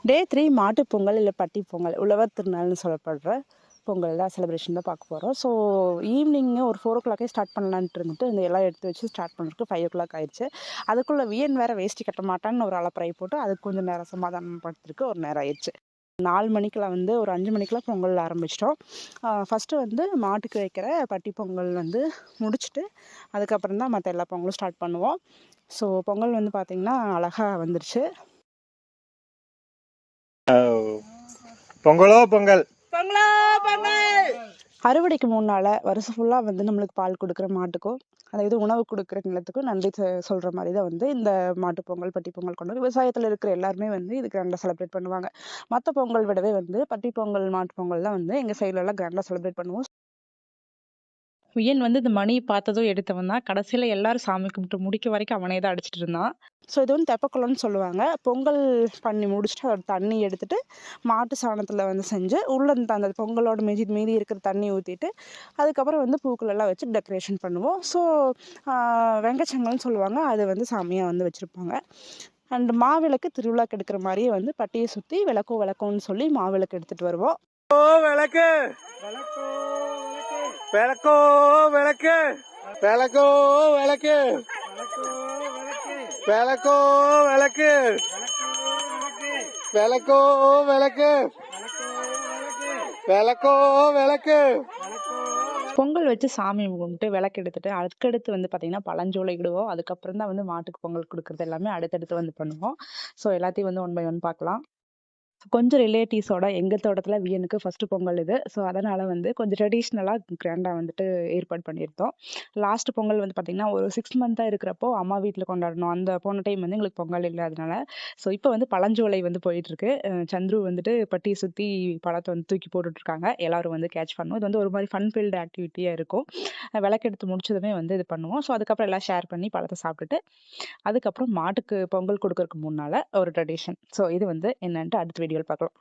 டே 3 மாட்டுப் பொங்கல் இல்லை பட்டி பொங்கல், உழவர் திருநாள்னு சொல்லப்படுற பொங்கல் தான் செலிப்ரேஷன் தான் பார்க்க போகிறோம். ஸோ ஈவினிங்கு ஒரு 4 ஸ்டார்ட் பண்ணலான்ட்டு இருந்துட்டு இந்த எல்லாம் எடுத்து வச்சு ஸ்டார்ட் பண்ணுறதுக்கு 5 ஆயிடுச்சு. அதுக்குள்ளே வியன் வேறு வேஷ்டி கட்ட மாட்டான்னு ஒரு அலப்பறை போட்டு அதுக்கு கொஞ்சம் நேரம் சமாதானப்படுத்துறதுக்கு ஒரு நேரம் ஆயிடுச்சு. 4 மணிக்கெலாம் வந்து ஒரு 5 மணிக்கெலாம் பொங்கல் ஆரம்பிச்சிட்டோம். ஃபஸ்ட்டு வந்து மாட்டுக்கு வைக்கிற பட்டி பொங்கல் வந்து முடிச்சுட்டு அதுக்கப்புறம் தான் மற்ற எல்லா பொங்கலும் ஸ்டார்ட் பண்ணுவோம். ஸோ பொங்கல் வந்து பார்த்திங்கன்னா அழகாக வந்துருச்சு. பொங்கலோ பொங்கல், பொங்கலோ பொங்கல். அறுவடைக்கு முன்னால வருஷம் ஃபுல்லாக வந்து நம்மளுக்கு பால் கொடுக்குற மாட்டுக்கும், அதாவது உணவு கொடுக்குற நிலத்துக்கும் நன்றி சொல்கிற மாதிரி தான் வந்து இந்த மாட்டு பொங்கல் பட்டி பொங்கல் கொண்டு விவசாயத்தில் இருக்கிற எல்லாருமே வந்து இது கிராண்டாக செலிப்ரேட் பண்ணுவாங்க. மற்ற பொங்கல் விடவே வந்து பட்டி பொங்கல் மாட்டு பொங்கல் தான் வந்து எங்கள் சைட்லலாம் கிராண்டாக செலிப்ரேட் பண்ணுவோம். வியன் வந்து இந்த மணி பார்த்ததும் எடுத்தவன் தான். கடைசியில எல்லாரும் சாமி கும்பிட்டு முடிக்க வரைக்கும் அவனே தான் அடிச்சிட்டு இருந்தான். ஸோ இது வந்து தெப்பக்குளம்னு சொல்லுவாங்க. பொங்கல் பண்ணி முடிச்சுட்டு அதோட தண்ணி எடுத்துட்டு மாட்டு சாணத்தில் வந்து செஞ்சு உள்ள அந்த பொங்கலோட மீதி இருக்கிற தண்ணி ஊற்றிட்டு அதுக்கப்புறம் வந்து பூக்கள் எல்லாம் வச்சு டெக்கரேஷன் பண்ணுவோம். ஸோ வெங்கச்சங்கல்னு சொல்லுவாங்க, அது வந்து சாமியாக வந்து வச்சுருப்பாங்க. அண்ட் மாவிளக்கு திருவிழாக்கு எடுக்கிற மாதிரியே வந்து பட்டியை சுற்றி விளக்கோன்னு சொல்லி மாவிளக்கு எடுத்துகிட்டு வருவோம். விளக்கு விளக்கோ விளக்கு விளக்கோ விளக்கு விளக்கோ விளக்கு விளக்கோ விளக்கு விளக்கோ விளக்கு. பொங்கல் வச்சு சாமி கும்பிட்டு விளக்கு எடுத்துட்டு அதுக்கடுத்து வந்து பார்த்தீங்கன்னா பழஞ்சோலை இடுவோம். அதுக்கப்புறம் தான் வந்து மாட்டுக்கு பொங்கல் கொடுக்குறது எல்லாமே அடுத்தடுத்து வந்து பண்ணுவோம். ஸோ எல்லாத்தையும் வந்து 1 by 1 பார்க்கலாம். கொஞ்சம் ரிலேட்டிவ்ஸோட எங்கள் தோட்டத்தில் வியனுக்கு ஃபஸ்ட்டு பொங்கல் இது. ஸோ அதனால் வந்து கொஞ்சம் ட்ரெடிஷ்னலாக கிராண்டாக வந்துட்டு ஏற்பாடு பண்ணியிருந்தோம். லாஸ்ட் பொங்கல் வந்து பார்த்திங்கன்னா ஒரு 6 மந்த்தாக இருக்கிறப்போ அம்மா வீட்டில் கொண்டாடணும். அந்த போன டைம் வந்து எங்களுக்கு பொங்கல் இல்லாதனால ஸோ இப்போ வந்து பழஞ்சோலை வந்து போயிட்டுருக்கு. சந்துரு வந்துட்டு பட்டியை சுற்றி பழத்தை வந்து தூக்கி போட்டுட்ருக்காங்க. எல்லோரும் வந்து கேட்ச் பண்ணுவோம். இது வந்து ஒரு மாதிரி ஃபன் ஃபீல்டு ஆக்டிவிட்டியாக இருக்கும். விளக்கெடுத்து முடிச்சதுமே வந்து இது பண்ணுவோம். ஸோ அதுக்கப்புறம் எல்லாம் ஷேர் பண்ணி பழத்தை சாப்பிட்டுட்டு அதுக்கப்புறம் மாட்டுக்கு பொங்கல் கொடுக்கறதுக்கு முன்னால் ஒரு ட்ரெடிஷன். ஸோ இது வந்து என்னன்ட்டு அடுத்த வீடியோவில் பார்க்கலாம்.